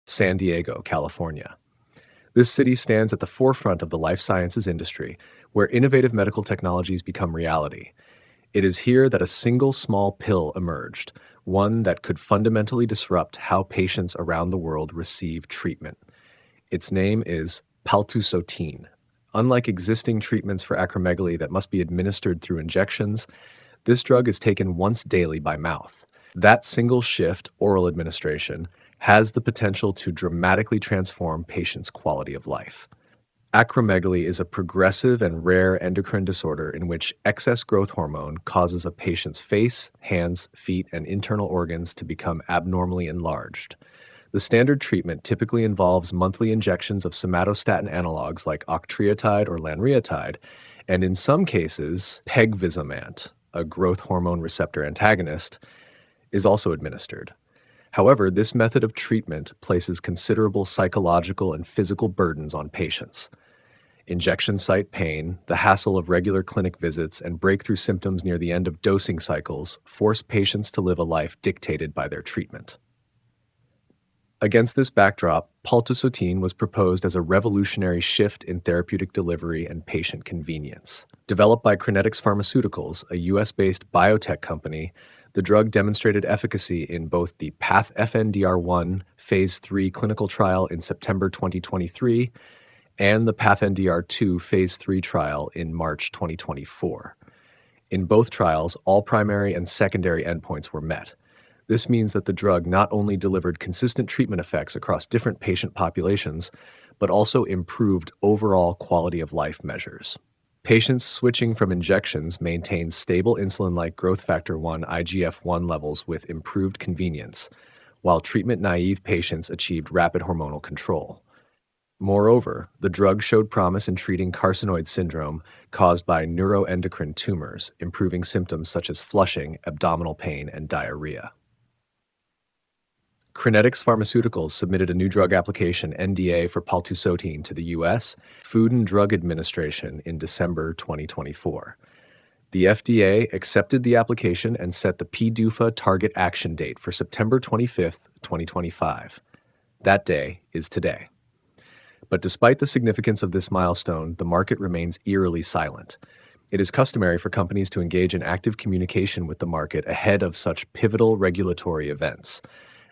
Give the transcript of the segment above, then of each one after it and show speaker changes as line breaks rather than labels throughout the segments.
San Diego, California. This city stands at the forefront of the life sciences industry, where innovative medical technologies become reality. It is here that a single small pill emerged, one that could fundamentally disrupt how patients around the world receive treatment. Its name is Paltusotine. Unlike existing treatments for acromegaly that must be administered through injections, this drug is taken once daily by mouth. That single shift, oral administration, has the potential to dramatically transform patients' quality of life. Acromegaly is a progressive and rare endocrine disorder in which excess growth hormone causes a patient's face, hands, feet, and internal organs to become abnormally enlarged. The standard treatment typically involves monthly injections of somatostatin analogs like octreotide or lanreotide, and in some cases, pegvisomant, a growth hormone receptor antagonist, is also administered. However, this method of treatment places considerable psychological and physical burdens on patients. Injection site pain, the hassle of regular clinic visits, and breakthrough symptoms near the end of dosing cycles force patients to live a life dictated by their treatment. Against this backdrop, paltusotine was proposed as a revolutionary shift in therapeutic delivery and patient convenience. Developed by Crinetics Pharmaceuticals, a US-based biotech company, the drug demonstrated efficacy in both the PATH-FNDR1 Phase 3 clinical trial in September 2023 and the PATH-NDR2 Phase 3 trial in March 2024. In both trials, all primary and secondary endpoints were met. This means that the drug not only delivered consistent treatment effects across different patient populations, but also improved overall quality of life measures. Patients switching from injections maintained stable insulin-like growth factor 1 IGF-1 levels with improved convenience, while treatment-naive patients achieved rapid hormonal control. Moreover, the drug showed promise in treating carcinoid syndrome caused by neuroendocrine tumors, improving symptoms such as flushing, abdominal pain, and diarrhea. Crinetics Pharmaceuticals submitted a new drug application NDA for paltusotine to the U.S. Food and Drug Administration in December 2024. The FDA accepted the application and set the PDUFA target action date for September 25, 2025. That day is today. But despite the significance of this milestone, the market remains eerily silent. It is customary for companies to engage in active communication with the market ahead of such pivotal regulatory events,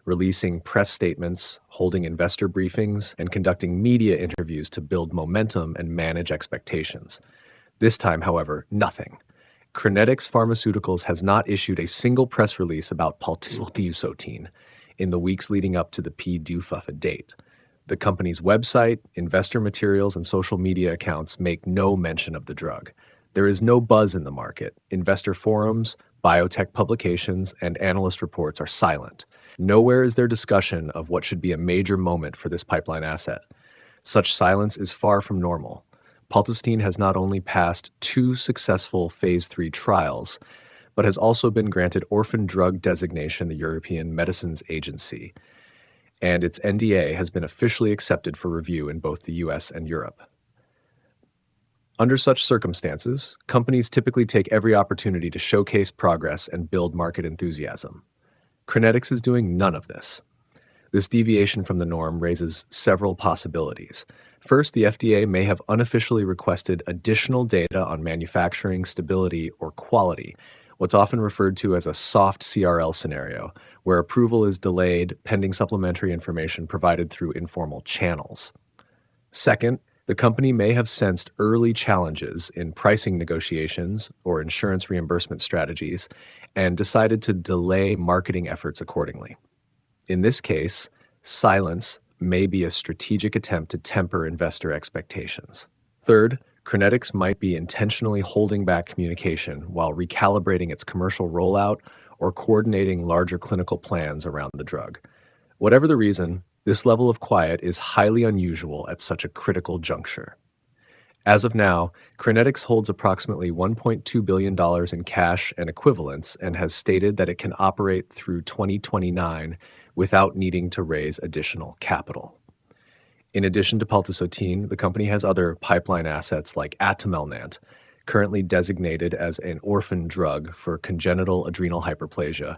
releasing press statements, holding investor briefings, and conducting media interviews to build momentum and manage expectations. This time, however, nothing. Crinetics Pharmaceuticals has not issued a single press release about paltusotine in the weeks leading up to the PDUFA date. The company's website, investor materials, and social media accounts make no mention of the drug. There is no buzz in the market. Investor forums, biotech publications, and analyst reports are silent. Nowhere is there discussion of what should be a major moment for this pipeline asset. Such silence is far from normal. Paltusotine has not only passed 2 successful Phase 3 trials, but has also been granted orphan drug designation the European Medicines Agency, and its NDA has been officially accepted for review in both the US and Europe. Under such circumstances, companies typically take every opportunity to showcase progress and build market enthusiasm. Crinetics is doing none of this. This deviation from the norm raises several possibilities. First, the FDA may have unofficially requested additional data on manufacturing, stability, or quality, what's often referred to as a soft CRL scenario, where approval is delayed pending supplementary information provided through informal channels. Second, the company may have sensed early challenges in pricing negotiations or insurance reimbursement strategies and decided to delay marketing efforts accordingly. In this case, silence may be a strategic attempt to temper investor expectations. Third, Crinetics might be intentionally holding back communication while recalibrating its commercial rollout or coordinating larger clinical plans around the drug. Whatever the reason, this level of quiet is highly unusual at such a critical juncture. As of now, Crinetics holds approximately $1.2 billion in cash and equivalents and has stated that it can operate through 2029 without needing to raise additional capital. In addition to paltusotine, the company has other pipeline assets like atumelnant, currently designated as an orphan drug for congenital adrenal hyperplasia,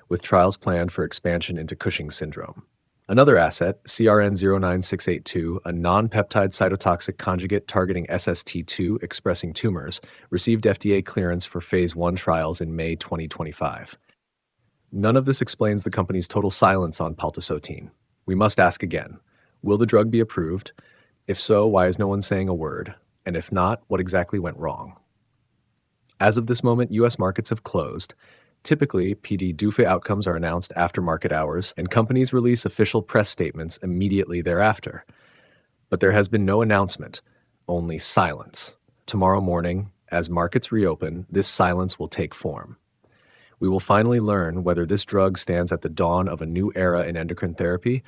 with trials planned for expansion into Cushing's syndrome. Another asset, CRN09682, a non-peptide cytotoxic conjugate targeting SST2 expressing tumors, received FDA clearance for phase 1 trials in May 2025. None of this explains the company's total silence on paltusotine. We must ask again, will the drug be approved? If so, why is no one saying a word? And if not, what exactly went wrong? As of this moment, U.S. markets have closed. Typically, PD-DUFA outcomes are announced after market hours, and companies release official press statements immediately thereafter. But there has been no announcement, only silence. Tomorrow morning, as markets reopen, this silence will take form. We will finally learn whether this drug stands at the dawn of a new era in endocrine therapy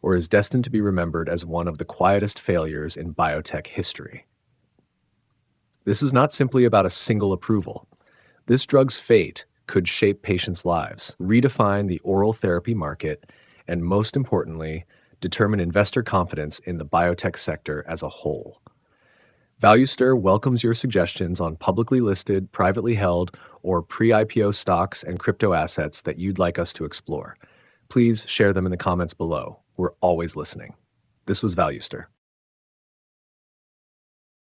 or is destined to be remembered as one of the quietest failures in biotech history. This is not simply about a single approval. This drug's fate could shape patients' lives, redefine the oral therapy market, and most importantly, determine investor confidence in the biotech sector as a whole. Valuester welcomes your suggestions on publicly listed, privately held, or pre-IPO stocks and crypto assets that you'd like us to explore. Please share them in the comments below. We're always listening. This was Valuester.